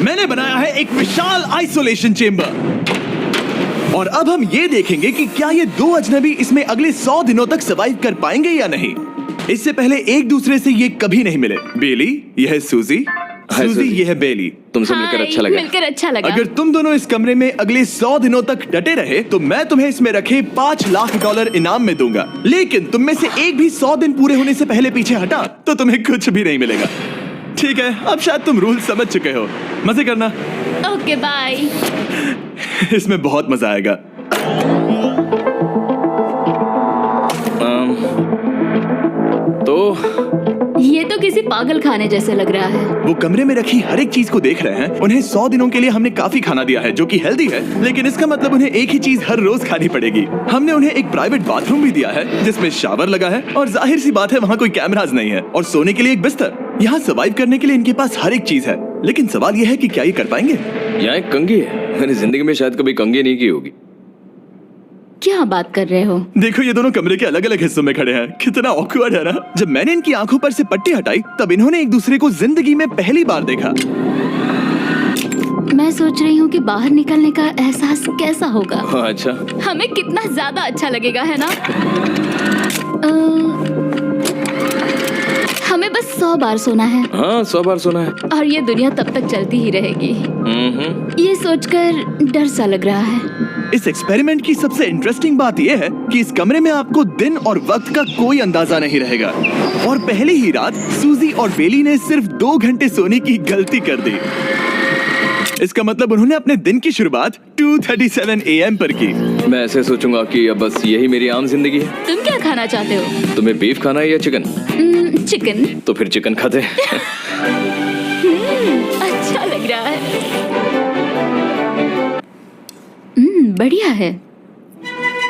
मैंने बनाया है एक विशाल आइसोलेशन चेंबर और अब हम ये देखेंगे कि क्या ये दो अजनबी इसमें अगले 100 दिनों तक सर्वाइव कर पाएंगे या नहीं। इससे पहले एक दूसरे से ये कभी नहीं मिले। बेली, यह है सूजी, सूजी ये है बेली। तुमसे मिलकर अच्छा लगा। मिलकर अच्छा लगा। अगर तुम दोनों इस कमरे में अगले 100 दिनों तक डटे रहे तो मैं तुम्हें इसमें रखे $5 लाख इनाम में दूंगा। लेकिन तुम में से एक भी 100 दिन पूरे होने से पहले पीछे हटा तो तुम्हें कुछ भी नहीं मिलेगा। ठीक है, अब शायद तुम रूल समझ चुके हो। मजे करना। Okay bye. इसमें बहुत मजा आएगा। ये तो किसी पागल खाने जैसे लग रहा है। वो कमरे में रखी हर एक चीज को देख रहे हैं। उन्हें 100 दिनों के लिए हमने काफी खाना दिया है जो कि हेल्दी है, लेकिन इसका मतलब उन्हें एक ही चीज हर रोज खानी पड़ेगी। हमने उन्हें एक प्राइवेट बाथरूम भी दिया है जिसमें शावर लगा है और जाहिर सी बात है वहाँ कोई कैमरास नहीं है, और सोने के लिए एक बिस्तर। यहाँ सर्वाइव करने के लिए इनके पास हर एक चीज है, लेकिन सवाल यह है कि क्या ये कर पाएंगे। यहाँ एक कंघी है, मैंने जिंदगी में शायद कभी कंघी नहीं की होगी। क्या बात कर रहे हो? देखो ये दोनों कमरे के अलग अलग हिस्सों में खड़े हैं। कितना ऑकवर्ड है ना। जब मैंने इनकी आंखों पर से पट्टी हटाई तब इन्होंने एक दूसरे को जिंदगी में पहली बार देखा। मैं सोच रही हूँ कि बाहर निकलने का एहसास कैसा होगा। अच्छा, हमें कितना ज्यादा अच्छा लगेगा, है ना? हमें बस 100 बार सोना है। हाँ 100 बार सोना है। और ये दुनिया तब तक चलती ही रहेगी। ये सोचकर डर सा लग रहा है। इस एक्सपेरिमेंट की सबसे इंटरेस्टिंग बात यह है कि इस कमरे में आपको दिन और वक्त का कोई अंदाजा नहीं रहेगा। और पहली ही रात सूजी और बेली ने सिर्फ 2 घंटे सोने की गलती कर दी। इसका मतलब उन्होंने अपने दिन की शुरुआत 2:37 AM पर की। मैं ऐसे सोचूंगा कि अब बस यही मेरी आम जिंदगी है। तुम क्या खाना चाहते हो? तुम्हें बीफ खाना है या चिकन? चिकन। तो फिर चिकन खाते हैं। अच्छा लग रहा है। बढ़िया है।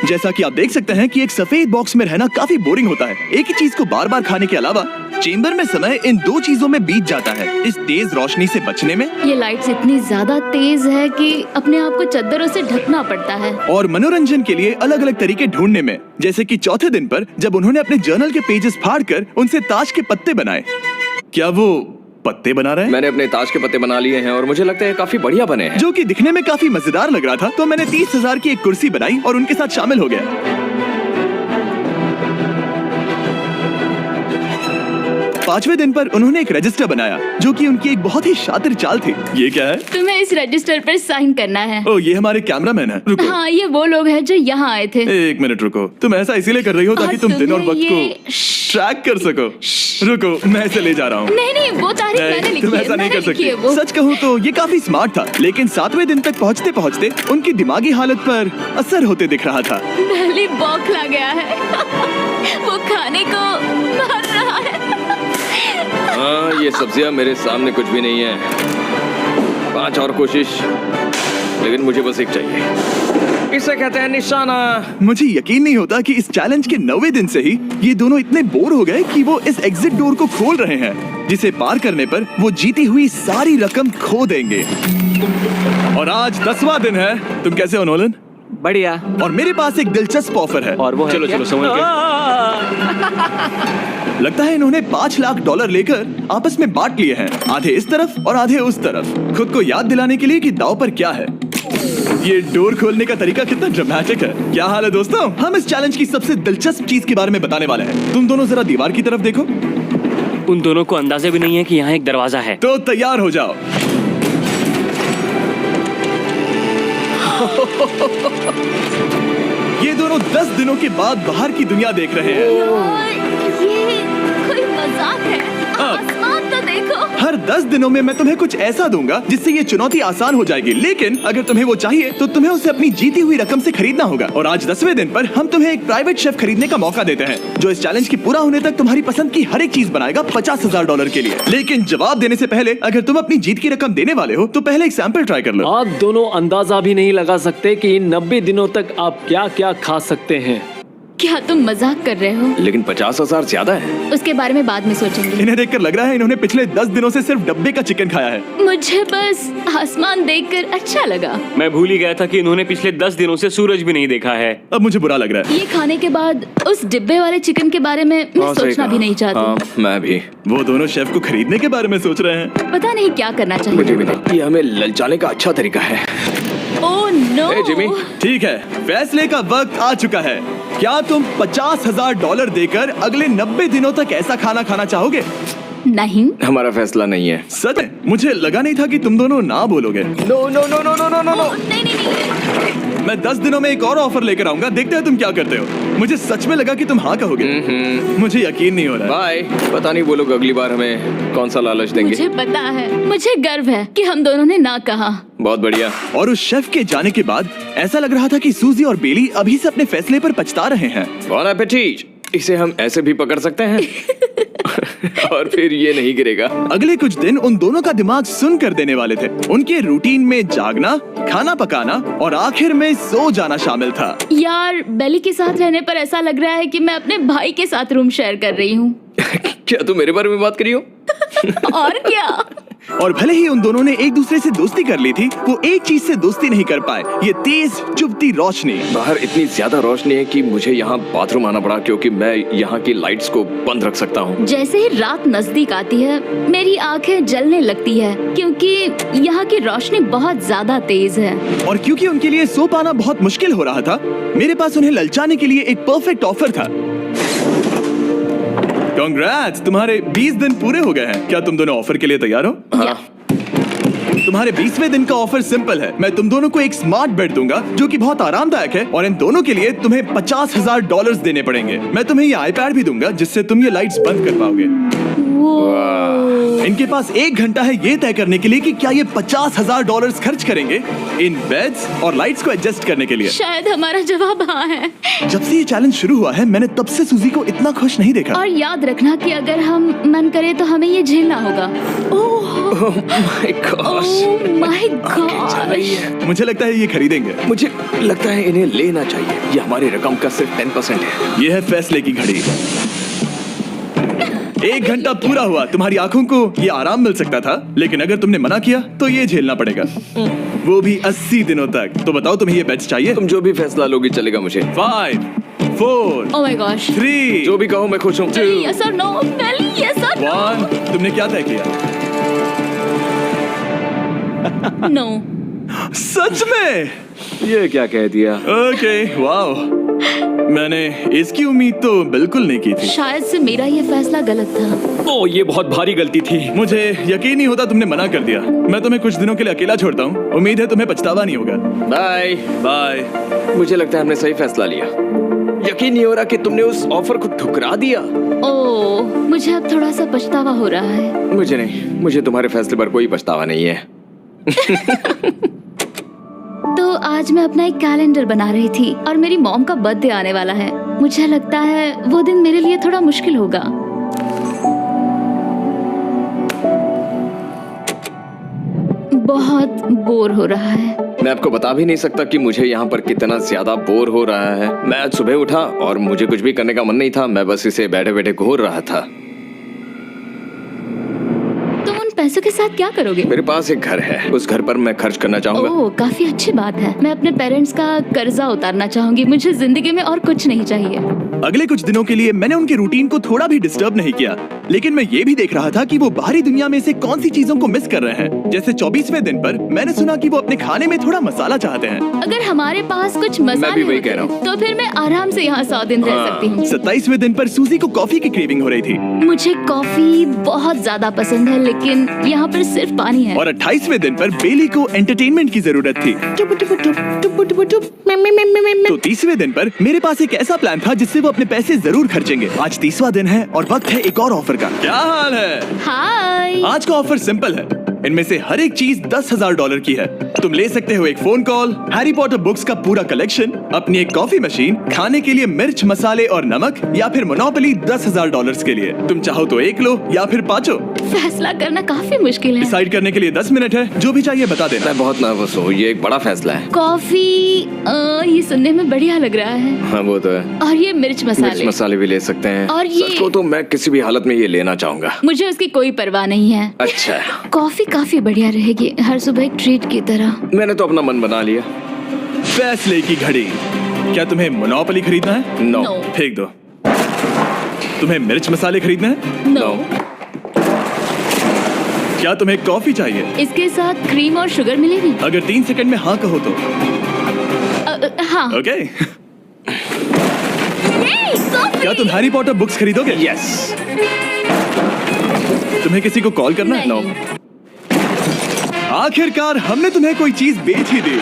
जैसा कि आप देख सकते हैं कि एक सफेद बॉक्स में रहना काफी बोरिंग होता है। एक ही चीज को बार बार खाने के अलावा चेंबर में समय इन 2 चीजों में बीत जाता है, इस तेज रोशनी से बचने में। ये लाइट्स इतनी ज्यादा तेज है कि अपने आप को चादरों से ढकना पड़ता है। और मनोरंजन के लिए अलग अलग तरीके ढूंढने में, जैसे कि चौथे दिन पर जब उन्होंने अपने जर्नल के पेजेस फाड़कर उनसे ताश के पत्ते बनाए। क्या वो पत्ते बना रहे हैं? मैंने अपने ताश के पत्ते बना लिए हैं और मुझे लगता है काफी बढ़िया बने हैं। जो कि दिखने में काफी मजेदार लग रहा था, तो मैंने 30,000 की एक कुर्सी बनाई और उनके साथ शामिल हो गया। 5वें दिन पर उन्होंने एक रजिस्टर बनाया जो कि उनकी एक बहुत ही शातिर चाल थी। ये क्या है? तुम्हें इस रजिस्टर पर साइन करना है। ओह, ये हमारे कैमरामैन है। रुको। हाँ, ये वो लोग हैं जो यहाँ आए थे। 1 मिनट रुको। तुम ऐसा इसीलिए कर रही हो ताकि तुम दिन और वक्त को ट्रैक कर सको। रुको, मैं इसे ले जा रहा हूँ। नहीं, वो तारीख मैंने लिखी है। तुम ऐसा नहीं कर सकती। वो सच कहूँ तो ये काफी स्मार्ट था, लेकिन 7वें दिन तक पहुँचते पहुँचते उनकी दिमागी हालत पर असर होते दिख रहा था। पहली बौखला गया है। वो खाने को मार रहा है। हाँ, ये सब्जियां मेरे सामने कुछ भी नहीं है। 5 और कोशिश, लेकिन मुझे बस एक चाहिए। इसे कहते हैं निशाना। मुझे यकीन नहीं होता कि इस चैलेंज के 9वें दिन से ही ये दोनों इतने बोर हो गए कि वो इस एग्जिट डोर को खोल रहे हैं, जिसे पार करने पर वो जीती हुई सारी रकम खो देंगे। और आज 10वां दिन है। तुम कैसे हो नोलन? बढ़िया। और मेरे पास एक दिलचस्प ऑफर है। और वो चलो चलो समझ गए। लगता है इन्होंने $5 लाख लेकर आपस में बांट लिए हैं, आधे इस तरफ और आधे उस तरफ, खुद को याद दिलाने के लिए कि दांव पर क्या है। ये डोर खोलने का तरीका कितना ड्रामेटिक है। क्या हाल है दोस्तों? हम इस चैलेंज की सबसे दिलचस्प चीज के बारे में बताने वाले हैं। तुम दोनों जरा दीवार की तरफ देखो। उन दोनों को अंदाजा भी नहीं है कि यहाँ एक दरवाजा है। तो तैयार हो जाओ। ये दोनों 10 दिनों के बाद बाहर की दुनिया देख रहे हैं। ये कोई मजाक है? आसमान तो देखो। हर 10 दिनों में मैं तुम्हें कुछ ऐसा दूंगा जिससे ये चुनौती आसान हो जाएगी, लेकिन अगर तुम्हें वो चाहिए तो तुम्हें उसे अपनी जीती हुई रकम से खरीदना होगा। और आज 10वें दिन पर हम तुम्हें एक प्राइवेट शेफ खरीदने का मौका देते हैं जो इस चैलेंज के पूरा होने तक तुम्हारी पसंद की हर एक चीज बनाएगा $50,000 के लिए। लेकिन जवाब देने से पहले अगर तुम अपनी जीत की रकम देने वाले हो तो पहले एक सैंपल ट्राई कर लो। आप दोनों अंदाजा भी नहीं लगा सकते कि इन 90 दिनों तक आप क्या क्या खा सकते हैं। क्या तुम मजाक कर रहे हो? लेकिन 50,000 ज्यादा है। उसके बारे में बाद में सोचेंगे। इन्हें देखकर लग रहा है इन्होंने पिछले 10 दिनों से सिर्फ डब्बे का चिकन खाया है। मुझे बस आसमान देखकर अच्छा लगा। मैं भूल ही गया था कि इन्होंने पिछले 10 दिनों से सूरज भी नहीं देखा है। अब मुझे बुरा लग रहा है। ये खाने के बाद उस डिब्बे वाले चिकन के बारे में मैं हाँ, सही सोचना कहा। भी नहीं चाहती। हाँ, मैं भी। वो दोनों शेफ को खरीदने के बारे में सोच रहे हैं। पता नहीं क्या करना मुझे चाहिए। भी नहीं। ये हमें ललचाने का अच्छा तरीका है। Oh no. ए, जिमी। ठीक है, फैसले का वक्त आ चुका है। क्या तुम $50,000 देकर अगले 90 दिनों तक ऐसा खाना खाना चाहोगे? नहीं। हमारा फैसला नहीं है। सच है? मुझे लगा नहीं था कि तुम दोनों ना बोलोगे। No no no no no no no no. नहीं नहीं नहीं। मैं 10 दिनों में एक और ऑफर लेकर आऊंगा। देखते हैं तुम क्या करते हो। मुझे सच में लगा कि तुम हाँ कहोगे। मुझे यकीन नहीं हो रहा है। बाय। पता नहीं वो लोग अगली बार हमें कौन सा लालच देंगे। मुझे पता है। मुझे गर्व है कि हम दोनों ने ना कहा। बहुत बढ़िया। और उस शेफ के जाने के बाद ऐसा लग रहा था कि सूजी और बेली अभी से अपने फैसले पर पछता रहे हैं। बॉन एपेटीट। इसे हम ऐसे भी पकड़ सकते हैं। और फिर ये नहीं गिरेगा। अगले कुछ दिन उन दोनों का दिमाग सुन कर देने वाले थे। उनके रूटीन में जागना, खाना पकाना और आखिर में सो जाना शामिल था। यार बेली के साथ रहने पर ऐसा लग रहा है कि मैं अपने भाई के साथ रूम शेयर कर रही हूँ। क्या तू मेरे बारे में बात करी हो? और क्या। और भले ही उन दोनों ने एक दूसरे से दोस्ती कर ली थी, वो एक चीज से दोस्ती नहीं कर पाए। ये तेज चुभती रोशनी। बाहर इतनी ज्यादा रोशनी है कि मुझे यहाँ बाथरूम आना पड़ा क्योंकि मैं यहाँ की लाइट्स को बंद रख सकता हूँ। जैसे ही रात नजदीक आती है मेरी आंखें जलने लगती है क्योंकि यहाँ की रोशनी बहुत ज्यादा तेज है। और क्योंकि उनके लिए सो पाना बहुत मुश्किल हो रहा था, मेरे पास उन्हें ललचाने के लिए एक परफेक्ट ऑफर था। कांग्रेट्स, तुम्हारे 20 दिन पूरे हो गए हैं। क्या तुम दोनों ऑफर के लिए तैयार हो? हाँ। तुम्हारे 20वें दिन का ऑफर सिंपल है। मैं तुम दोनों को एक स्मार्ट बेड दूंगा जो कि बहुत आरामदायक है और इन दोनों के लिए तुम्हें $50,000 देने पड़ेगे। मैं तुम्हें ये आईपैड भी दूंगा जिससे तुम ये लाइट्स बंद कर पाओगे। इनके पास 1 घंटा है ये तय करने के लिए कि क्या ये $50,000 खर्च करेंगे इन बेड्स और लाइट्स को एडजस्ट करने के लिए। शायद हमारा जवाब हाँ है। जब से ये चैलेंज शुरू हुआ है मैंने तब से सूजी को इतना खुश नहीं देखा। और याद रखना कि अगर हम मन करें तो हमें ये झेलना होगा। Oh my God. मुझे लगता है ये खरीदेंगे। मुझे लगता है इन्हें लेना चाहिए। ये हमारी रकम का सिर्फ 10% है। ये है फैसले की घड़ी। 1 घंटा पूरा हुआ। तुम्हारी आंखों को ये आराम मिल सकता था, लेकिन अगर तुमने मना किया तो ये झेलना पड़ेगा, वो भी 80 दिनों तक। तो बताओ तुम्हें ये बेड्स चाहिए? तुम जो भी फैसला लोगी चलेगा मुझे। 5 4 ओह माय गॉश। 3 जो भी कहो मैं खुश हूँ। यस और नो। बेली यस और 1। तुमने क्या तय किया? नो। सच में? ये क्या कह दिया? Okay, wow. मैंने इसकी उम्मीद तो बिल्कुल नहीं की थी। शायद से मेरा ये फैसला गलत था। ओ, ये बहुत भारी गलती थी। मुझे यकीन नहीं होता तुमने मना कर दिया। मैं तुम्हें कुछ दिनों के लिए अकेला छोड़ता हूँ। उम्मीद है तुम्हें पछतावा नहीं होगा। Bye bye. मुझे लगता है हमने सही फैसला लिया। यकीन नहीं हो रहा कि तुमने उस ऑफर को ठुकरा दिया। ओह मुझे अब थोड़ा सा पछतावा हो रहा है। मुझे नहीं। मुझे तुम्हारे फैसले पर कोई पछतावा नहीं है। तो आज मैं अपना एक कैलेंडर बना रही थी और मेरी मॉम का बर्थडे आने वाला है। मुझे लगता है वो दिन मेरे लिए थोड़ा मुश्किल होगा। बहुत बोर हो रहा है। मैं आपको बता भी नहीं सकता कि मुझे यहाँ पर कितना ज्यादा बोर हो रहा है। मैं आज सुबह उठा और मुझे कुछ भी करने का मन नहीं था। मैं बस इसे बैठे बैठे घूर रहा था। तुम उन पैसों के साथ क्या करोगे? मेरे पास एक घर है, उस घर पर मैं खर्च करना चाहूंगा। ओह काफी अच्छी बात है। मैं अपने पेरेंट्स का कर्जा उतारना चाहूंगी। मुझे जिंदगी में और कुछ नहीं चाहिए। अगले कुछ दिनों के लिए मैंने उनके रूटीन को थोड़ा भी डिस्टर्ब नहीं किया, लेकिन मैं ये भी देख रहा था कि वो बाहरी दुनिया में से कौन सी चीजों को मिस कर रहे हैं। जैसे 24वें दिन पर मैंने सुना कि वो अपने खाने में थोड़ा मसाला चाहते हैं। अगर हमारे पास कुछ मैं भी मसाले वही होते कह रहा हूँ। तो फिर मैं आराम से यहाँ 100 दिन रह सकती हूँ। 27वें दिन पर सूजी को कॉफी की क्रेविंग हो रही थी मुझे कॉफी बहुत ज्यादा पसंद है, लेकिन यहाँ पर सिर्फ पानी है। और 28वें दिन पर बेली को एंटरटेनमेंट की जरूरत थी। तो 30वें दिन पर मेरे पास एक ऐसा प्लान था जिससे वो अपने पैसे जरूर खर्चेंगे। आज 30वां दिन है और वक्त है एक और ऑफर का। क्या हाल है? हाय। आज का ऑफर सिंपल है। इनमें से हर एक चीज $10,000 की है। तुम ले सकते हो एक phone call, Harry Potter books का पूरा कलेक्शन, अपनी एक कॉफी मशीन, खाने के लिए मिर्च, मसाले और नमक, या फिर मोनोपोली $10,000 के लिए। तुम चाहो तो एक लो या फिर पांचों। फैसला करना काफी मुश्किल है। डिसाइड करने के लिए 10 मिनट है। जो भी चाहिए बता देना। मैं बहुत नर्वस हूँ, ये एक बड़ा फैसला है। कॉफी ये सुनने में बढ़िया लग रहा है। हाँ वो तो है। और ये मिर्च मिर्च मसाले। मसाले भी ले सकते हैं। और ये- सच को तो मैं किसी भी हालत में ये लेना चाहूंगा। मुझे उसकी कोई परवाह नहीं है। अच्छा, कॉफी काफी बढ़िया रहेगी, हर सुबह एक ट्रीट की तरह। मैंने तो अपना मन बना लिया। फैसले की घड़ी। क्या तुम्हें मोनोपोली खरीदना है? नो। No. फेंक दो। तुम्हें मिर्च मसाले खरीदना है? नो। क्या तुम्हें कॉफी चाहिए? इसके साथ क्रीम और शुगर मिलेगी? अगर 3 सेकंड में हाँ कहो तो। हाँ। ओके। कॉफी! क्या तुम हैरी पॉटर बुक्स खरीदोगे? यस। तुम्हें किसी को कॉल करना है? नहीं। आखिरकार हमने तुम्हें कोई चीज बेच ही दी।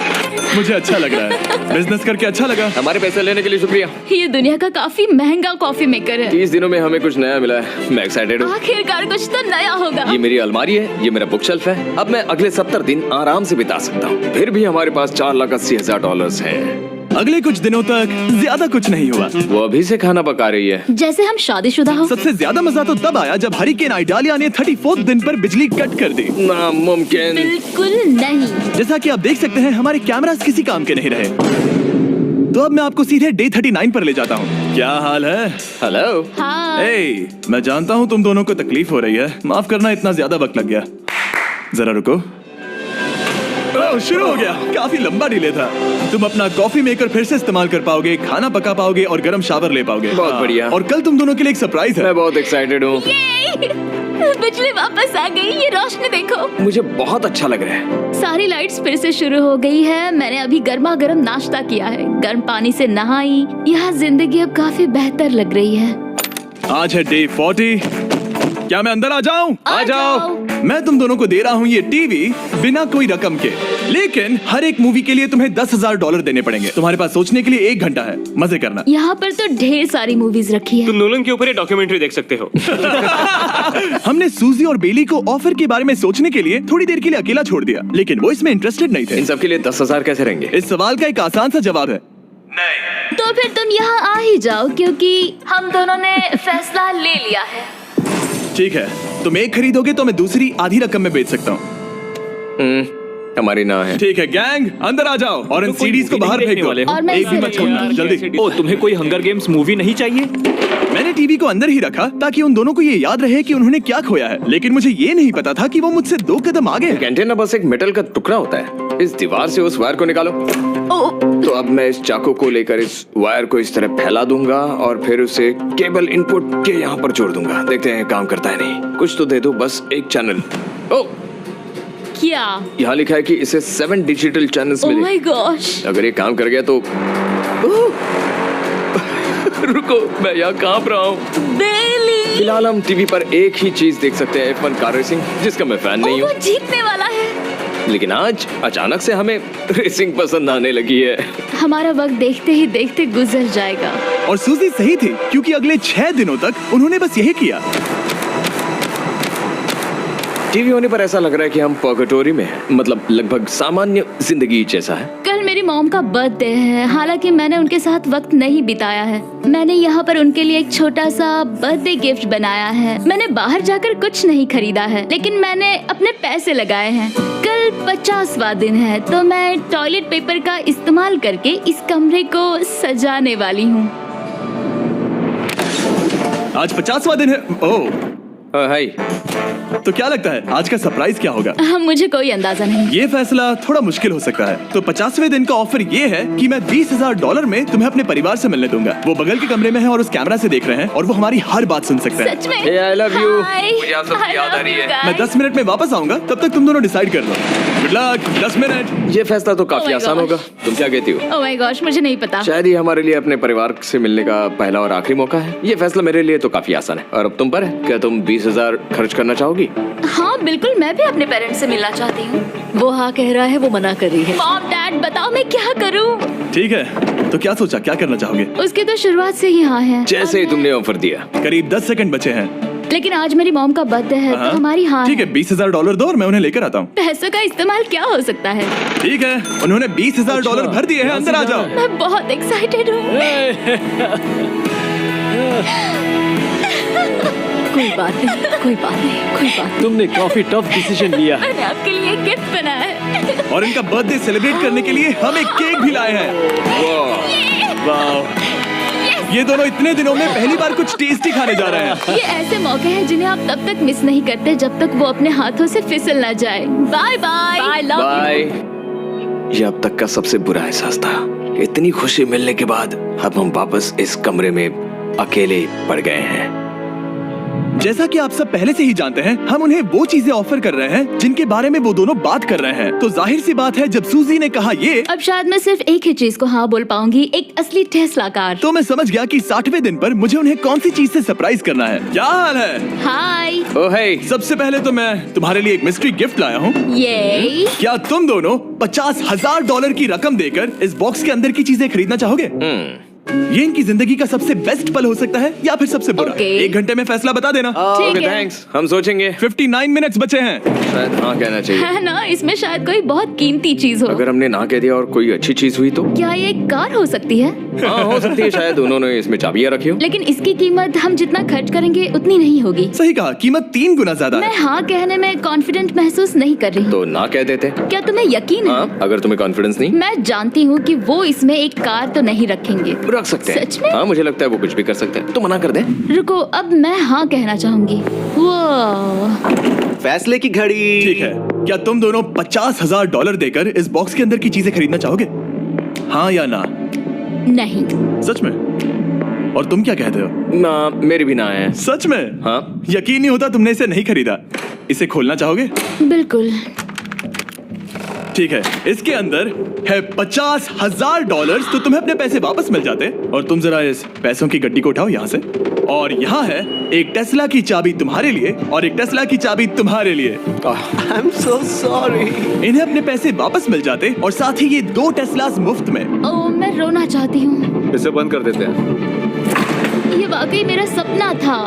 मुझे अच्छा लग रहा है। बिजनेस करके अच्छा लगा। हमारे पैसे लेने के लिए शुक्रिया। ये दुनिया का काफी महंगा कॉफी मेकर है। 30 दिनों में हमें कुछ नया मिला है। मैं एक्साइटेड हूँ। आखिरकार कुछ तो नया होगा। ये मेरी अलमारी है, ये मेरा बुक शेल्फ है। अब मैं अगले 70 दिन आराम से बिता सकता हूँ। फिर भी हमारे पास $4,80,000 है। अगले कुछ दिनों तक ज्यादा कुछ नहीं हुआ। वो अभी से खाना पका रही है। जैसे हम शादीशुदा हो। सबसे ज्यादा मजा तो तब आया जब हरिकेन आइडालिया ने 34th दिन पर बिजली कट कर दी। नामुमकिन। बिल्कुल नहीं। जैसा कि आप देख सकते हैं हमारे कैमरास किसी काम के नहीं रहे। तो अब मैं आपको सीधे डे 39 पर ले जाता हूँ। क्या हाल है? हेलो। हाँ। ए, मैं जानता हूँ तुम दोनों को तकलीफ हो रही है। माफ करना इतना ज्यादा वक्त लग गया। जरा रुको। ओह, शुरू हो गया। काफी लंबा डिले था। तुम अपना कॉफी मेकर फिर से इस्तेमाल कर पाओगे, खाना पका पाओगे और गर्म शावर ले पाओगे। बहुत हाँ, बढ़िया। और कल तुम दोनों के लिए एक सरप्राइज है। मैं बहुत एक्साइटेड हूँ। बिजली वापस आ गई। ये रोशनी देखो। मुझे बहुत अच्छा लग रहा है। सारी लाइट्स फिर से शुरू हो गई है। मैंने अभी गर्मा गर्म नाश्ता किया है, गर्म पानी से नहाई। यहाँ जिंदगी अब काफी बेहतर लग रही है। आज है डे 40। क्या मैं अंदर आ जाऊं? आ जाओ। मैं तुम दोनों को दे रहा हूँ ये टीवी बिना कोई रकम के, लेकिन हर एक मूवी के लिए तुम्हें $10,000 देने पड़ेंगे। तुम्हारे पास सोचने के लिए 1 घंटा है। मजे करना। यहाँ पर तो ढेर सारी मूवीज रखी है। तुम नोलन के ऊपर ये डॉक्यूमेंट्री देख सकते हो। हमने सूजी और बेली को ऑफर के बारे में सोचने के लिए थोड़ी देर के लिए अकेला छोड़ दिया, लेकिन वो इसमें इंटरेस्टेड नहीं थे। इन सब के लिए 10,000 कैसे रहेंगे? इस सवाल का एक आसान सा जवाब है नहीं। तो फिर तुम यहाँ आ ही जाओ, क्योंकि हम दोनों ने फैसला ले लिया है। ठीक है, तुम एक खरीदोगे तो मैं दूसरी आधी रकम में बेच सकता हूँ। हमारी ना है। ठीक है गैंग, अंदर आ जाओ और इन तो कोई सीडीज को movie बाहर नहीं फेंक देखने दो। वाले हो? और मैं एक भी इसे मत छोड़ना, रखूंगी। जल्दी। ओ, तुम्हें कोई हंगर गेम्स मूवी नहीं चाहिए? मैंने टीवी को अंदर ही रखा ताकि उन दोनों को ये याद रहे कि उन्होंने क्या खोया है, लेकिन मुझे ये नहीं पता था कि वो मुझसे 2 कदम आगे हैं। एंटेना बस एक मेटल का टुकड़ा होता है। इस दीवार से उस वायर को निकालो। तो अब मैं इस चाकू को लेकर इस वायर को इस तरह फैला दूंगा और फिर उसे केबल इनपुट के यहाँ पर जोड़ दूंगा। देखते हैं काम करता है नहीं। कुछ तो दे दो, बस एक चैनल। ओ, क्या? यहाँ लिखा है कि इसे 7 डिजिटल चैनल्स ओह मिले। My gosh. अगर ये काम कर गया तो रुको, मैं यहाँ कांप रहा हूँ। बेली। फिलहाल हम टीवी पर एक ही चीज देख सकते हैं, F1 कार रेसिंग, जिसका मैं फैन नहीं वो हूँ। जीतने वाला है। लेकिन आज अचानक से हमें रेसिंग पसंद आने लगी है। हमारा वक्त देखते ही देखते गुजर जाएगा। और सूजी सही थी, क्योंकि अगले 6 दिनों तक उन्होंने बस यही किया। टीवी होने पर ऐसा लग रहा है कि हम पर्गेटोरी में हैं, मतलब लगभग सामान्य जिंदगी जैसा है। कल मेरी मॉम का बर्थडे है, हालांकि मैंने उनके साथ वक्त नहीं बिताया है। मैंने यहाँ पर उनके लिए एक छोटा सा बर्थडे गिफ्ट बनाया है। मैंने बाहर जाकर कुछ नहीं खरीदा है, लेकिन मैंने अपने पैसे लगाए हैं। कल 50वां दिन है, तो मैं टॉयलेट पेपर का इस्तेमाल करके इस कमरे को सजाने वाली हूँ। आज 50वां दिन है। ओह, हाय। तो क्या लगता है आज का सरप्राइज क्या होगा? मुझे कोई अंदाजा नहीं। ये फैसला थोड़ा मुश्किल हो सकता है। तो 50वें दिन का ऑफर ये है कि मैं $20,000 में तुम्हें अपने परिवार से मिलने दूंगा। वो बगल के कमरे में है और उस कैमरा से देख रहे हैं और वो हमारी हर बात सुन सकते हैं। सच में? Hey, I love you. Hi. मुझे आप सबकी I याद आ love रही you है। guys. मैं 10 मिनट में वापस आऊंगा, तब तक तुम दोनों डिसाइड कर लो। Good luck. 10 मिनट। ये फैसला तो काफी Oh my आसान gosh. होगा। तुम क्या कहती हो? ओह माय गॉश, मुझे नहीं पता। शायद ये हमारे लिए अपने परिवार से मिलने का पहला और आखिरी मौका है। ये फैसला मेरे लिए तो काफी आसान है। और अब तुम पर है। क्या तुम 20,000 खर्च करना चाहोगी? हाँ बिल्कुल, मैं भी अपने पेरेंट्स से मिलना चाहती हूँ। वो हाँ कह रहा है, वो मना कर रही है। मॉम डैड बताओ मैं क्या करूँ? ठीक है, तो क्या सोचा, क्या करना चाहोगे? उसकी तो शुरुआत से ही हाँ है। जैसे ही तुमने ऑफर दिया। करीब 10 सेकंड बचे हैं। लेकिन आज मेरी मॉम का बर्थडे है तो हमारी हाँ ठीक है, $20,000 दो और मैं उन्हें लेकर आता हूँ। पैसों का इस्तेमाल क्या हो सकता है? ठीक है, उन्होंने $20,000 भर दिए हैं, अंदर आ जाओ। मैं बहुत एक्साइटेड हूँ। कोई बात नहीं, कोई बात नहीं, कोई बात तुमने काफी टफ डिसीजन लिया है। मैंने आपके लिए गिफ्ट बनाया है। और इनका बर्थडे सेलिब्रेट करने के लिए हम एक केक भी लाए हैं। वाह, ये दोनों इतने दिनों में पहली बार कुछ टेस्टी खाने जा रहे हैं। ये ऐसे मौके हैं जिन्हें आप तब तक मिस नहीं करते जब तक वो अपने हाथों से फिसल ना जाए। Bye bye. Bye, love bye. ये अब तक का सबसे बुरा एहसास था। इतनी खुशी मिलने के बाद अब हम वापस इस कमरे में अकेले पड़ गए हैं। जैसा कि आप सब पहले से ही जानते हैं, हम उन्हें वो चीजें ऑफर कर रहे हैं जिनके बारे में वो दोनों बात कर रहे हैं। तो जाहिर सी बात है, जब सूजी ने कहा ये, अब शायद मैं सिर्फ एक ही चीज को हाँ बोल पाऊंगी, एक असली टेस्ला कार। तो मैं समझ गया कि 60वें दिन पर मुझे उन्हें कौन सी चीज से सरप्राइज करना है। क्या हाल है? हाय। ओह हे, सबसे पहले तो मैं तुम्हारे लिए एक मिस्ट्री गिफ्ट लाया हूँ। ये क्या तुम दोनों $50,000 की रकम देकर इस बॉक्स के अंदर की चीजें खरीदना चाहोगे? ये इनकी जिंदगी का सबसे बेस्ट पल हो सकता है या फिर सबसे बुरा। Okay. 1 घंटे में फैसला बता देना। ठीक ओके है। थैंक्स, हम सोचेंगे। 59 मिनट्स बचे हैं। शायद हाँ कहना चाहिए। है ना, इसमें शायद कोई बहुत कीमती चीज हो। अगर हमने ना कह दिया और कोई अच्छी चीज हुई तो? क्या ये एक कार हो सकती है? हाँ हो सकती है, शायद उन्होंने इसमें चाबियां रखी हो। लेकिन इसकी कीमत हम जितना खर्च करेंगे उतनी नहीं होगी। सही कहा, कीमत 3 गुना ज्यादा मैं है। हाँ कहने में कॉन्फिडेंट महसूस नहीं कर रही हूँ। तो ना कह देते। क्या तुम्हें यकीन है? हाँ, अगर तुम्हें कॉन्फिडेंस नहीं, मैं जानती हूँ कि वो इसमें एक कार तो नहीं रखेंगे। रख सकते हैं। सच में? हाँ मुझे लगता है वो कुछ भी कर सकते हैं। तो मना कर दे। रुको, अब मैं हाँ कहना चाहूंगी। वो फैसले की घड़ी। ठीक है, क्या तुम दोनों $50,000 देकर इस बॉक्स के अंदर की चीजें खरीदना चाहोगे? हाँ या ना? नहीं। सच में? और तुम क्या कहते हो? ना, मेरी भी ना है। सच में? हाँ। यकीन नहीं होता तुमने इसे नहीं खरीदा। इसे खोलना चाहोगे? बिल्कुल। ठीक है, इसके अंदर है $50,000, तो तुम्हें अपने पैसे वापस मिल जाते। और तुम जरा इस पैसों की गड्डी को उठाओ यहाँ से। और यहाँ है एक टेस्ला की चाबी तुम्हारे लिए और एक टेस्ला की चाबी तुम्हारे लिए। I am so sorry. इन्हें अपने पैसे वापस मिल जाते और साथ ही ये 2 टेस्लास मुफ्त में। ओ, मैं रोना चाहती हूँ। इसे बंद कर देते हैं। ये वाकई मेरा सपना था।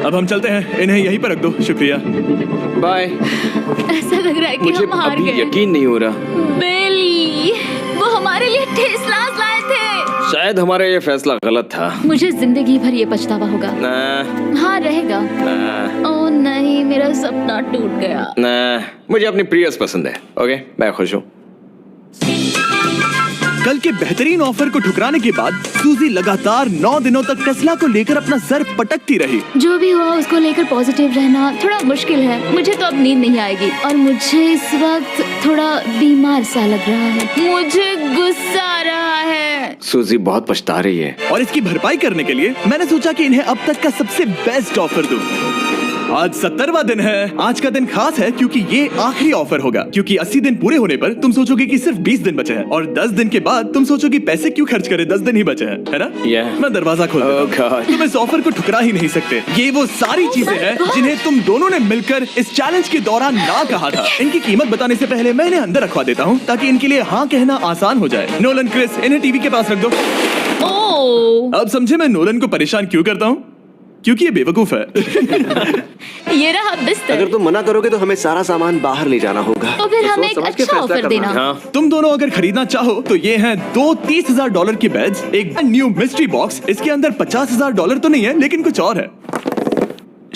अब हम चलते हैं, इन्हें यहीं पर रख दो। शुक्रिया। बाय। ऐसा लग रहा है कि मुझे हम हार अभी गए। यकीन नहीं हो रहा। बेली, वो हमारे लिए टेस्लास लाए थे। शायद हमारा ये फैसला गलत था। मुझे जिंदगी भर ये पछतावा होगा। ना, हाँ रहेगा। ना, ओ नहीं, मेरा सपना टूट गया। ना, मुझे अपनी प्रियस पसंद है। ओके, मैं खुश हूँ। कल के बेहतरीन ऑफर को ठुकराने के बाद सूजी लगातार 9 दिनों तक टेस्ला को लेकर अपना सर पटकती रही। जो भी हुआ उसको लेकर पॉजिटिव रहना थोड़ा मुश्किल है। मुझे तो अब नींद नहीं आएगी और मुझे इस वक्त थोड़ा बीमार सा लग रहा है। मुझे गुस्सा आ रहा है। सूजी बहुत पछता रही है। और इसकी भरपाई करने के लिए मैंने सोचा कि इन्हें अब तक का सबसे बेस्ट ऑफर दूं। आज 70वां दिन है। आज का दिन खास है क्योंकि ये आखिरी ऑफर होगा। क्योंकि 80 दिन पूरे होने पर तुम सोचोगे कि सिर्फ 20 दिन बचे हैं और 10 दिन के बाद तुम सोचोगे पैसे क्यों खर्च करें, 10 दिन ही बचे हैं, है ना? Yeah. मैं दरवाजा खोल देता हूं। Oh God. तुम इस ऑफर को ठुकरा ही नहीं सकते। ये वो सारी चीजें हैं जिन्हें तुम दोनों ने मिलकर इस चैलेंज के दौरान ना कहा था। इनकी कीमत बताने से पहले मैं इन्हें अंदर रखवा देता हूँ ताकि इनके लिए हाँ कहना आसान हो जाए। नोलन, क्रिस, इन्हें टीवी के पास रख दो। ओ, अब समझे मैं नोलन को परेशान क्यों करता हूँ? क्योंकि ये बेवकूफ है। ये रहा बिस्तर। अगर तुम मना करोगे तो हमें सारा सामान बाहर ले जाना होगा। तो फिर हमें सोच एक समझ के अच्छा फैसला ऑफर करना। देना। हाँ, तुम दोनों अगर खरीदना चाहो तो ये हैं 2 $30,000 के बेड्स, एक न्यू मिस्ट्री बॉक्स। इसके अंदर $50,000 तो नहीं है लेकिन कुछ और है।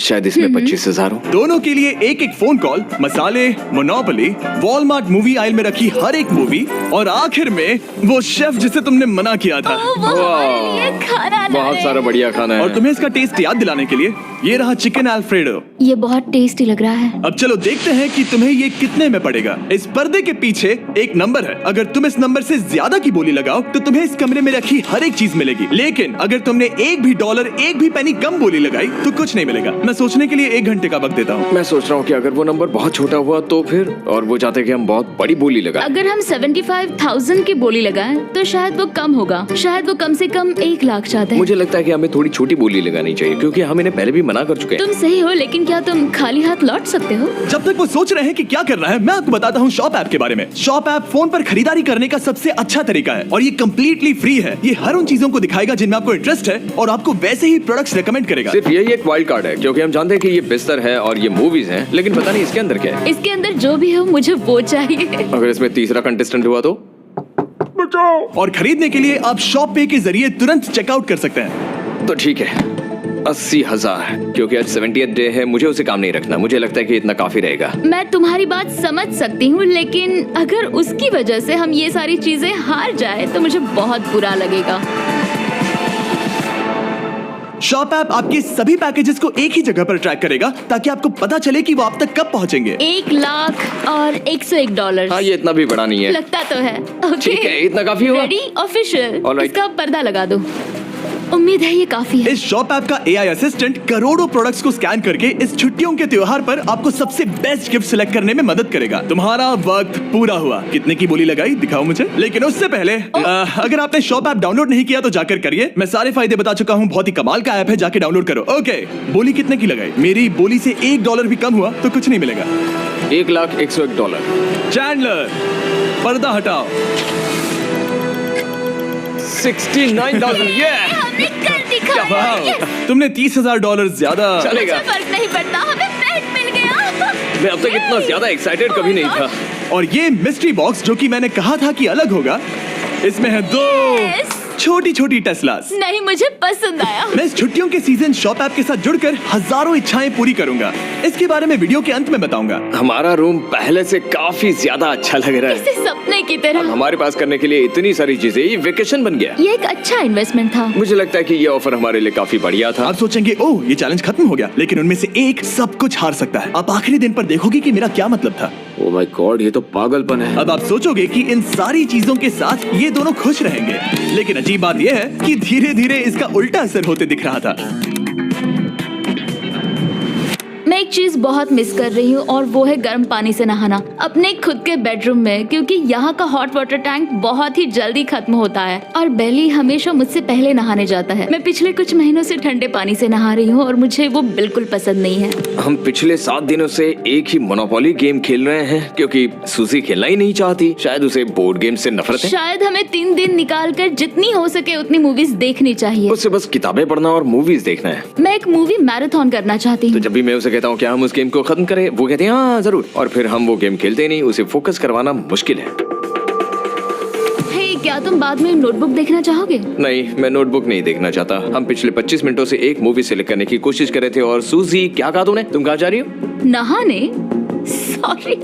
शायद इसमें 25,000 हो। दोनों के लिए एक एक फोन कॉल, मसाले, मोनोपोली, वॉलमार्ट मूवी आइल में रखी हर एक मूवी और आखिर में वो शेफ जिसे तुमने मना किया था। ओ, वो हमारे लिए खाना ला बहुत रहे सारा हैं। बढ़िया खाना है। और तुम्हें इसका टेस्ट याद दिलाने के लिए ये रहा चिकन अल्फ्रेडो। ये बहुत टेस्टी लग रहा है। अब चलो देखते हैं कि तुम्हें ये कितने में पड़ेगा। इस पर्दे के पीछे एक नंबर है। अगर तुम इस नंबर से ज्यादा की बोली लगाओ तो तुम्हें इस कमरे में रखी हर एक चीज मिलेगी। लेकिन अगर तुमने एक भी डॉलर, एक भी पेनी कम बोली लगाई तो कुछ नहीं मिलेगा। मैं सोचने के लिए 1 घंटे का वक्त देता हूँ। मैं सोच रहा हूँ कि अगर वो नंबर बहुत छोटा हुआ तो फिर, और वो चाहते कि हम बहुत बड़ी बोली लगाएं। अगर हम 75,000 की बोली लगाएं तो शायद वो कम होगा। शायद वो कम से कम 1 लाख चाहते हैं। मुझे लगता है कि हमें थोड़ी छोटी बोली लगानी चाहिए क्योंकि हम इन्हें पहले भी मना कर चुके हैं। तुम सही हो, लेकिन क्या तुम खाली हाथ लौट सकते हो? जब तक वो सोच रहे हैं कि क्या करना है, मैं आपको बताता हूँ शॉप ऐप के बारे में। शॉप ऐप फोन पर खरीदारी करने का सबसे अच्छा तरीका है और ये कम्प्लीटली फ्री है। ये हर उन चीजों को दिखाएगा जिनमें आपको इंटरेस्ट है और आपको वैसे ही प्रोडक्ट्स रेकमेंड करेगा। सिर्फ यही एक वाइल्ड कार्ड है क्योंकि हम जानते हैं कि ये बिस्तर है और ये मूवीज हैं, लेकिन पता नहीं इसके अंदर क्या है। इसके अंदर जो भी हो मुझे वो चाहिए। अगर इसमें तीसरा कंटेस्टेंट हुआ तो? और खरीदने के लिए आप शॉप पे के जरिए तुरंत चेकआउट कर सकते हैं। तो ठीक है, 80,000, क्योंकि आज 70th डे है, मुझे उसे काम नहीं रखना। मुझे लगता है कि इतना काफी रहेगा। मैं तुम्हारी बात समझ सकती हूँ, लेकिन अगर उसकी वजह से हम ये सारी चीजें हार जाए तो मुझे बहुत बुरा लगेगा। शॉप ऐप आपके सभी पैकेजेस को एक ही जगह पर ट्रैक करेगा ताकि आपको पता चले कि वो आप तक कब पहुंचेंगे। 1 लाख और $101। हाँ, ये इतना भी बड़ा नहीं है। लगता तो है। ओके, ठीक है, इतना काफी हुआ। Ready, official. Alright. इसका पर्दा लगा दो। उम्मीद है ये काफी है। इस शॉप ऐप का AI असिस्टेंट करोड़ों प्रोडक्ट्स को स्कैन करके इस छुट्टियों के त्योहार पर आपको सबसे बेस्ट गिफ्ट सिलेक्ट करने में मदद करेगा। तुम्हारा वक्त पूरा हुआ। कितने की बोली लगाई दिखाओ मुझे। लेकिन उससे पहले अगर आपने शॉप ऐप डाउनलोड नहीं किया तो जाकर करिए। मैं सारे फायदे बता चुका हूँ। बहुत ही कमाल का ऐप है, जाके डाउनलोड करो। ओके, बोली कितने की लगाई? मेरी बोली से $1 भी कम हुआ तो कुछ नहीं मिलेगा। $1,01,000। चैंडलर, पर्दा हटाओ। 69,000। ये हमने कर दिखाया। वाह, Yes! तुमने $30,000 ज्यादा। चलेगा। मुझे फर्क नहीं पड़ता, हमें पेट मिल गया। मैं अब तक इतना ज्यादा एक्साइटेड कभी नहीं था। और ये मिस्ट्री बॉक्स जो कि मैंने कहा था कि अलग होगा, इसमें है 2 Yes! छोटी छोटी टेस्लास। नहीं, मुझे पसंद आया। मैं इस छुट्टियों के सीजन शॉप ऐप के साथ जुड़कर हजारों इच्छाएं पूरी करूंगा। इसके बारे में वीडियो के अंत में बताऊंगा। हमारा रूम पहले से काफी ज्यादा अच्छा लग रहा है। इसे सपने की तरह। हमारे पास करने के लिए इतनी सारी चीजें, ये वेकेशन बन गया। ये एक अच्छा इन्वेस्टमेंट था। मुझे लगता है कि ये ऑफर हमारे लिए काफी बढ़िया था। आप सोचेंगे ओह ये चैलेंज खत्म हो गया, लेकिन उनमें से एक सब कुछ हार सकता है। आप आखिरी दिन पर देखोगे कि मेरा क्या मतलब था। ओह माय गॉड, ये तो पागलपन है। अब आप सोचोगे कि इन सारी चीजों के साथ ये दोनों खुश रहेंगे, लेकिन अजीब बात यह है कि धीरे धीरे इसका उल्टा असर होते दिख रहा था। मैं एक चीज बहुत मिस कर रही हूँ और वो है गर्म पानी से नहाना अपने खुद के बेडरूम में, क्योंकि यहाँ का हॉट वाटर टैंक बहुत ही जल्दी खत्म होता है और बेली हमेशा मुझसे पहले नहाने जाता है। मैं पिछले कुछ महीनों से ठंडे पानी से नहा रही हूँ और मुझे वो बिल्कुल पसंद नहीं है। हम पिछले 7 दिनों से एक ही मोनोपोली गेम खेल रहे हैं क्योंकि सूजी खेलना ही नहीं चाहती। शायद उसे बोर्ड गेम से नफरत है। शायद हमें 3 दिन निकाल कर जितनी हो सके उतनी मूवीज देखनी चाहिए। उससे बस किताबें पढ़ना और मूवीज देखना है। मैं एक मूवी मैराथन करना चाहती तो हूँ। जब भी मैं उसे कहता हूँ क्या हम उस गेम को खत्म करें, वो कहते हैं हाँ जरूर, और फिर हम वो गेम खेलते नहीं। उसे फोकस करवाना मुश्किल है। हे, क्या तुम बाद में नोटबुक देखना चाहोगे? नहीं, मैं नोटबुक नहीं देखना चाहता। हम पिछले 25 मिनटों से एक मूवी सेलेक्ट करने की कोशिश कर रहे थे। और सूजी, क्या कहा तूने? तुम कहाँ जा रही हो? नहाने? सॉरी।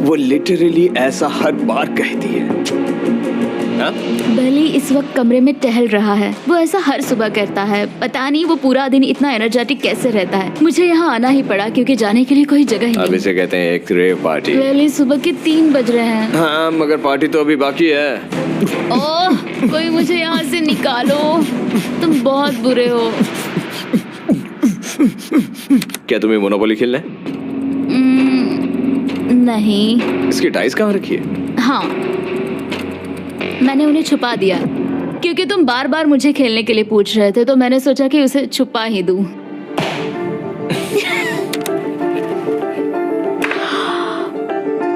वो लिटरली ऐसा हर बार कहती है। हाँ? बेली इस वक्त कमरे में टहल रहा है। वो ऐसा हर सुबह करता है। पता नहीं वो पूरा दिन इतना एनर्जेटिक कैसे रहता है। मुझे यहाँ आना ही पड़ा क्योंकि जाने के लिए कोई जगह ही अब नहीं। इसे कहते हैं एक रेव पार्टी। बेली, सुबह के 3 बज रहे हैं। हाँ, मगर पार्टी तो अभी बाकी है। ओह, कोई मुझे यहाँ से निकालो। तुम बहुत बुरे हो। क्या तुम्हें मोनोपोली खेलना है? नहीं। इसकी डाइस कहाँ रखी है? हाँ, मैंने उन्हें छुपा दिया क्योंकि तुम बार बार मुझे खेलने के लिए पूछ रहे थे, तो मैंने सोचा कि उसे छुपा ही दूं।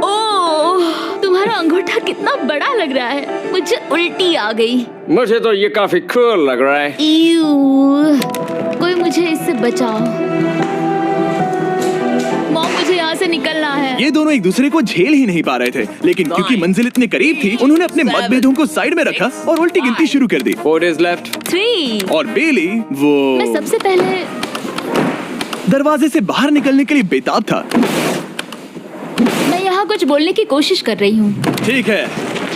ओह, तुम्हारा अंगूठा कितना बड़ा लग रहा है। मुझे उल्टी आ गई। मुझे तो ये काफी कूल लग रहा है। ईऊ, कोई मुझे इससे बचाओ। मॉम, मुझे यहाँ से निकलना है। ये दोनों एक दूसरे को झेल ही नहीं पा रहे थे, लेकिन क्योंकि मंजिल इतने करीब थी, उन्होंने अपने मतभेदों को साइड में रखा और उल्टी गिनती शुरू कर दी। 4 days left। 3। और बेली मैं वो सबसे पहले दरवाजे से बाहर निकलने के लिए बेताब था। मैं यहाँ कुछ बोलने की कोशिश कर रही हूँ। ठीक है,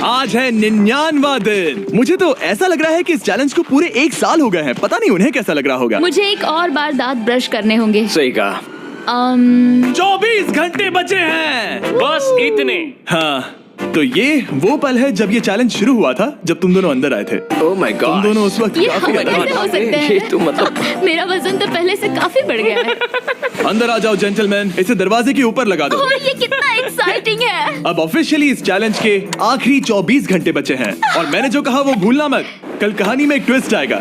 आज है 99वां दिन। मुझे तो ऐसा लग रहा है कि इस चैलेंज को पूरे 1 साल हो गए हैं। पता नहीं उन्हें कैसा लग रहा होगा। मुझे एक और बार दांत ब्रश करने होंगे। सही कहा। 24 घंटे बचे हैं। बस इतने। हाँ, तो ये वो पल है जब ये चैलेंज शुरू हुआ था, जब तुम दोनों अंदर आए थे। ओह माय तुम गॉड। दोनों उस वक्त ये काफी हम अलग कैसे हो थे। सकते हैं? ये तो मतलब मेरा वजन तो पहले से काफी बढ़ गया है। अंदर आ जाओ जेंटलमैन, इसे दरवाजे के ऊपर लगा दो। और ये कितना एक्साइटिंग है। अब ऑफिशियली इस चैलेंज के आखिरी 24 घंटे बचे हैं और मैंने जो कहा वो भूलना मत। कल कहानी में एक ट्विस्ट आएगा।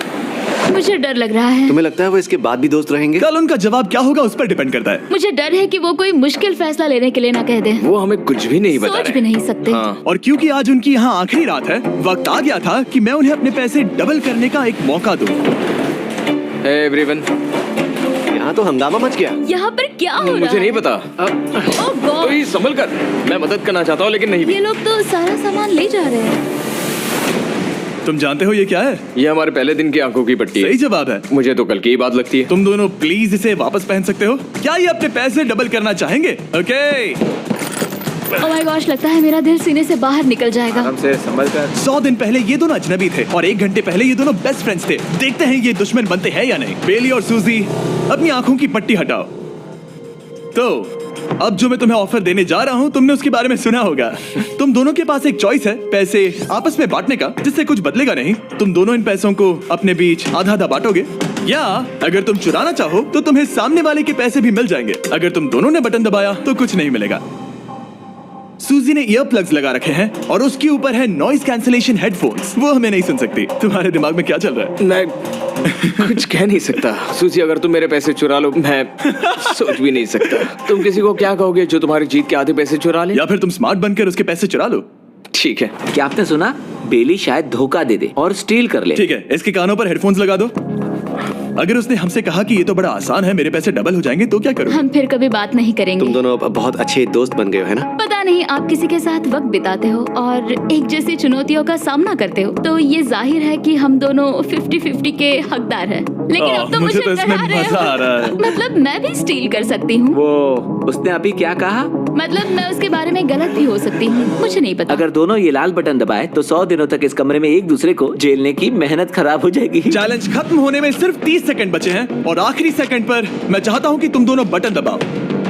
मुझे डर लग रहा है। तुम्हें लगता है वो इसके बाद भी दोस्त रहेंगे? कल उनका जवाब क्या होगा उस पर डिपेंड करता है। मुझे डर है कि वो कोई मुश्किल फैसला लेने के लिए ना कह दे। वो हमें कुछ भी नहीं बता सोच रहे। भी नहीं सकते। हाँ। और क्योंकि आज उनकी यहाँ आखिरी रात है, वक्त आ गया था कि मैं उन्हें अपने पैसे डबल करने का एक मौका दूं। Hey everyone, यहाँ यहाँ तो हंगामा मच गया। यहाँ पर क्या हो रहा मुझे है? नहीं पता। ओह गॉड, ओए, संभल कर। मैं मदद करना चाहता हूँ लेकिन नहीं भी। ये लोग तो सारा सामान ले जा रहे हैं। तुम जानते हो ये क्या है? ये हमारे पहले दिन की आंखों की पट्टी सही है। जवाब है। मुझे तो कल की ही बात लगती है। तुम दोनों प्लीज इसे वापस पहन सकते हो? क्या ये अपने पैसे डबल करना चाहेंगे? ओके। ओह माय गॉश, लगता है मेरा दिल सीने से बाहर निकल जाएगा। हमसे संभल कर। 100 दिन पहले ये दोनों अजनबी थे और 1 घंटे पहले ये दोनों बेस्ट फ्रेंड्स थे। देखते हैं ये दुश्मन बनते हैं या नहीं। बेली और सूजी, अपनी आंखों की पट्टी हटाओ। तो अब जो मैं तुम्हें ऑफर देने जा रहा हूँ, तुमने उसके बारे में सुना होगा। तुम दोनों के पास एक चॉइस है पैसे आपस में बांटने का, जिससे कुछ बदलेगा नहीं। तुम दोनों इन पैसों को अपने बीच आधा आधा बांटोगे, या अगर तुम चुराना चाहो तो तुम्हें सामने वाले के पैसे भी मिल जाएंगे। अगर तुम दोनों ने बटन दबाया तो कुछ नहीं मिलेगा। सूजी ने ईयर प्लग्स लगा रखे हैं और उसके ऊपर है नॉइस कैंसलेशन हेडफोन्स। वो हमें नहीं सुन सकती। तुम्हारे दिमाग में क्या चल रहा है? मैं कुछ कह नहीं सकता। सूजी, अगर तुम मेरे पैसे चुरा लो, मैं सोच भी नहीं सकता। तुम किसी को क्या कहोगे जो तुम्हारी जीत के आधे पैसे चुरा ले? या फिर तुम स्मार्ट बनकर उसके पैसे चुरा लो। ठीक है। क्या आपने सुना? बेली शायद धोखा दे दे और स्टील कर ले। ठीक है, इसके कानों पर हेडफोन्स लगा दो। अगर उसने हमसे कहा कि ये तो बड़ा आसान है, मेरे पैसे डबल हो जाएंगे, तो क्या करोगे? हम फिर कभी बात नहीं करेंगे। तुम दोनों अब बहुत अच्छे दोस्त बन गए हो, है ना? पता नहीं, आप किसी के साथ वक्त बिताते हो और एक जैसी चुनौतियों का सामना करते हो, तो ये जाहिर है कि हम दोनों 50-50 के हकदार हैं। लेकिन अब तो मुझे मुझे तो इसमें डरा रहे मजा आ रहा है। हो। मतलब मैं भी स्टील कर सकती हूँ। वो उसने अभी क्या कहा? मतलब मैं उसके बारे में गलत भी हो सकती हूँ, मुझे नहीं पता। अगर दोनों ये लाल बटन दबाए तो 100 दिनों तक इस कमरे में एक दूसरे को झेलने की मेहनत खराब हो जाएगी। चैलेंज खत्म होने में सिर्फ 30 सेकंड बचे हैं और आखिरी सेकंड पर मैं चाहता हूँ कि तुम दोनों बटन दबाओ।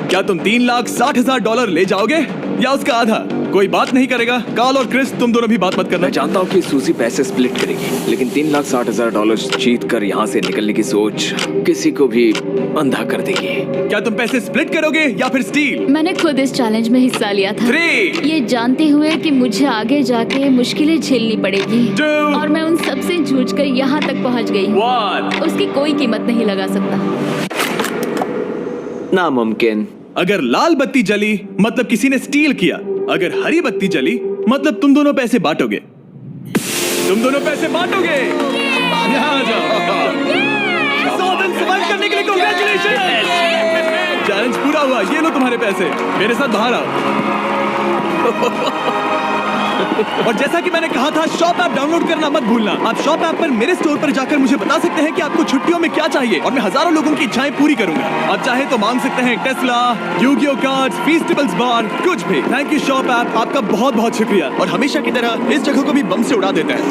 क्या तुम $3,60,000 ले जाओगे या उसका आधा? कोई बात नहीं करेगा। कार्ल और क्रिस, तुम दोनों भी बात मत करना। मैं जानता हूँ कि सूजी पैसे स्प्लिट करेगी, लेकिन $3,60,000 जीत कर यहाँ से निकलने की सोच किसी को भी अंधा कर देगी। क्या तुम पैसे स्प्लिट करोगे या फिर स्टील? मैंने खुद इस चैलेंज में हिस्सा लिया था, 3, ये जानते हुए कि मुझे आगे जाके मुश्किलें झेलनी पड़ेगी 2, और मैं उन सबसे जूझकर यहाँ तक पहुँच गई हूँ। 1। उसकी कोई कीमत नहीं लगा सकता। नामुमकिन। अगर लाल बत्ती जली मतलब किसी ने स्टील किया, अगर हरी बत्ती जली मतलब तुम दोनों पैसे बांटोगे। तुम दोनों पैसे बांटोगे। यहाँ आ जाओ। 100 दिन सर्वाइव करने के लिए कांग्रेचुलेशन। चैलेंज पूरा हुआ। ये लो तुम्हारे पैसे। मेरे साथ बाहर आओ। और जैसा कि मैंने कहा था, शॉप ऐप डाउनलोड करना मत भूलना। आप शॉप ऐप पर मेरे स्टोर पर जाकर मुझे बता सकते हैं कि आपको छुट्टियों में क्या चाहिए और मैं हजारों लोगों की इच्छाएं पूरी करूंगा। आप चाहे तो मांग सकते हैं टेस्ला, यूगियो कार्ड्स, फेस्टिवल्स बार, कुछ भी। थैंक यू शॉप ऐप, आपका बहुत बहुत शुक्रिया। और हमेशा की तरह इस जगह को भी बम से उड़ा देते हैं।